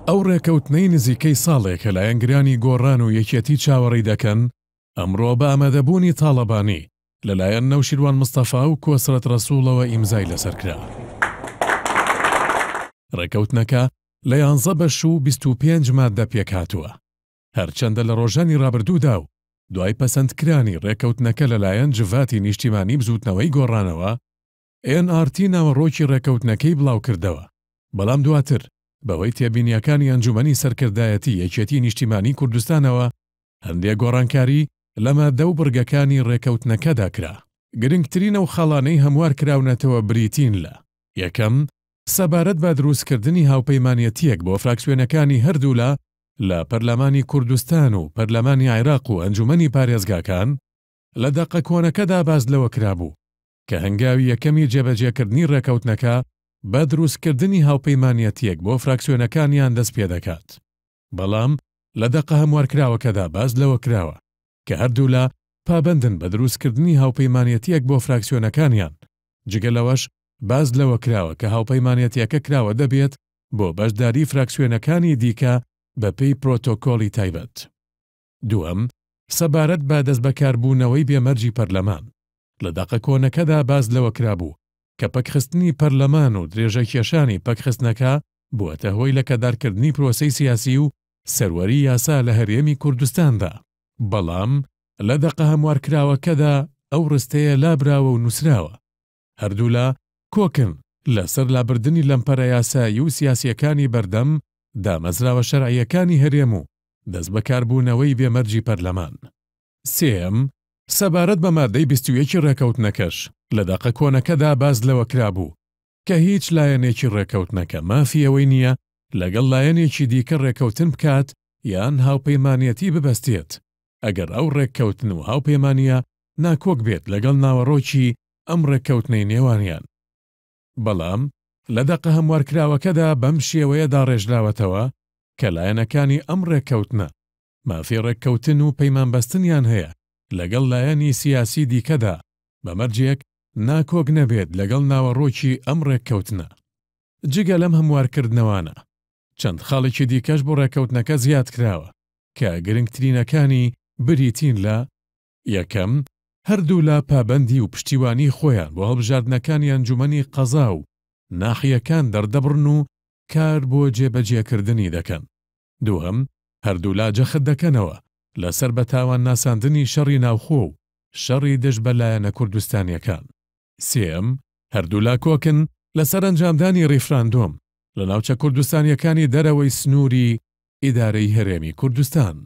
ئەو ڕێکەوتنەی نزیکەی ساڵێک کە لایەنگرانی گۆڕان و یەکێتی چاوەڕێی دەکەن ئەمڕۆ بە ئامادەبوونی تاڵەبانی لەلایەن نەوشیروان مستەفا و کۆسرەت ڕەسوڵەوە ئیمزای لەسەرکرا. ڕێکەوتنەکە لە 11 بەش و 25 ماددە پێک هاتووە. هەرچەندە لە ڕۆژانی ڕابردوودا و دوای پەسەندکرانی ڕێکەوتنەکە لەلایەن جڤاتی نیشتیمانی بزوتنەوەی گۆڕانەوە NRT ناوەڕۆکی ڕێکەوتنەکەی بڵاو کردەوە، بەڵام دواتر بەوەی تێبینیەکانی ئەنجومەنی سەرکردایەتی یەکێتی نیشتیمانی کوردستانەوە هەندێک گۆڕانکاری لە ماددە و بڕگەکانی ڕێکەوتنەکەدا کرا. گرنگترینە و خەڵانەی هەموار کراونەتەوە بریتین لە: یەکەم، سەبارەت بە دروستکردنی هاوپەیمانیەتیەک بۆ فراکسیۆنەکانی هەردوو لە پەرلەمانی کوردستان و پەرلەمانی عێراق و ئەنجومەنی پارێزگاکان لە دەقە کۆنەکەدا باز لەوە کرابوو کە هەنگاوی یەکەمی جێبەجێکردنی ڕێکەوتنەکە بە دروستکردنی هاوپەیمانیەتیەک بۆ فراکسیۆنەکانیان دەست پێ دەکات. بەڵام لە دەقە هەموارکراوەکەدا باز لەوە کراوە کە هەردوو پابەندن بە دروستکردنی هاوپەیمانیەتیەک بۆ فراکسیۆنەکانیان، جگە لەوەش باز لەوە کراوە کە هاوپەیمانیەتیەکە کراوە دەبێت بۆ بەشداری فراکسیۆنەکانی دیکە بە پێی پرۆتۆکۆلی تایبەت. دووەم، سەبارەت بە دەستبەکاربوونەوەی بێمەرجی پەرلەمان لە دەقە کۆنەکەدا باز لەوە کرابوو کە پەکخستنی پەرلەمان و درێژە کێشانی پەکخستنەکە بووەتە هۆی لەکەدارکردنی پرۆسەی سیاسی و سەروەری یاسا لە هەرێمی کوردستاندا. بەڵام لە دەقە هەموارکراوەکەدا ئەو ڕستەیە لابراوە و نووسراوە. هەردوو کۆکن لەسەر لابردنی لەمپەرە یاسایی و سیاسیەکانی بەردەم دامەزراوە شەرعیەکانی هەرێم و دەست بەکاربوونەوەی بێمەرجی پەرلەمان. سێم، سەبارەت بە ماددەی 21 ڕێکەوتنەکەش لە دەقە کۆنەکەدا باز لەوە کرابوو کە هیچ لایەنێکی ڕێکەوتنەکە مافیەوەی نییە لەگەڵ لایەنێکی دیکە ڕێکەوتن بکات یان هاوپەیمانیەتی ببەستێت ئەگەر ئەو ڕێککەوتن و هاوپەیمانیە ناکۆک بێت لەگەڵ ناوەڕۆکی ئەم ڕێککەوتنەی نێوانیان. بەڵام لە دەقە هەموارکراوەکەدا بەم شێوەیەدا ڕێژراوەتەوە کە لایەنەکانی ئەم ڕێککەوتنە مافی ڕێککەوتن و پەیمانبەستنیان هەیە لەگەڵ لایەنی سیاسی دیکەدا بەمەرجێک ناکۆک نەبێت لەگەڵ ناوەڕۆکی ئەم ڕێککەوتنە. جگە لەم هەموارکردنەوانە چەند خاڵێکی دیکەش بۆ ڕێککەوتنەکە زیاد کراوە کە گرنگترینەکانی بریتین لە: یەکەم، هەردوو پابەندی و پشتیوانی خۆیان بۆ هەڵبژاردنەکانی ئەنجومەنی قەزا و ناحیەکان دەردەبڕن و کار بۆ جێبەجێکردنی دەکەن. دووەم، هەردوو جەخت دەکەنەوە لەسەر بە تاوان ناساندنی شەڕی ناوخۆ و شەڕی دژ بە لایەنە کوردستانیەکان. سێم، هەردوو کۆکن لەسەر ئەنجامدانی ڕیفراندۆم لە ناوچە کوردستانیەکانی دەرەوەی سنووری ئیدارەی هەرێمی کوردستان.